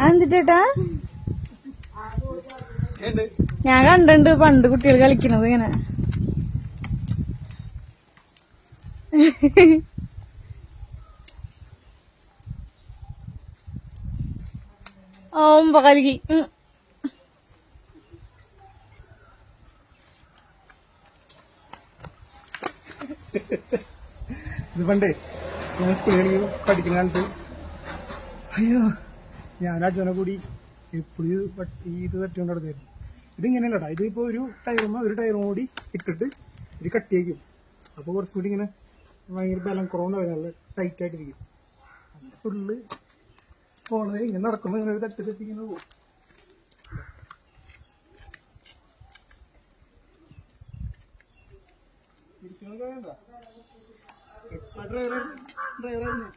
എന്തിട്ടേട്ടാ ഞാൻ കണ്ടിട്ടുണ്ട് പണ്ട് കുട്ടികൾ കളിക്കണത് ഇങ്ങനെ. കലകി ഇത് പണ്ടേ ഞാൻ സ്കൂളിൽ പഠിക്കുന്ന കാലത്ത് അയ്യോ ഞാൻ അച്ഛനെ കൂടി എപ്പോഴും ഇത് തട്ടിക്കൊണ്ട് നടക്കായിരുന്നു. ഇതിങ്ങനെയല്ലടാ, ഇതിപ്പോ ഒരു ടയറും കൂടി ഇട്ടിട്ട് ഇത് കട്ടിയാക്കും. അപ്പൊ കുറച്ചുകൂടി ഇങ്ങനെ ഭയങ്കര ബലം കുറവുണ്ടാവില്ല, നല്ല ടൈറ്റ് ആയിട്ടിരിക്കും. അങ്ങനെ ഫുള്ള് പോണത് ഇങ്ങനെ നടക്കുമ്പോ ഇങ്ങനെ ഒരു തട്ടി ഇങ്ങനെ പോകും. എക്സ്പെർട്ട് ഡ്രൈവറായിരുന്നു.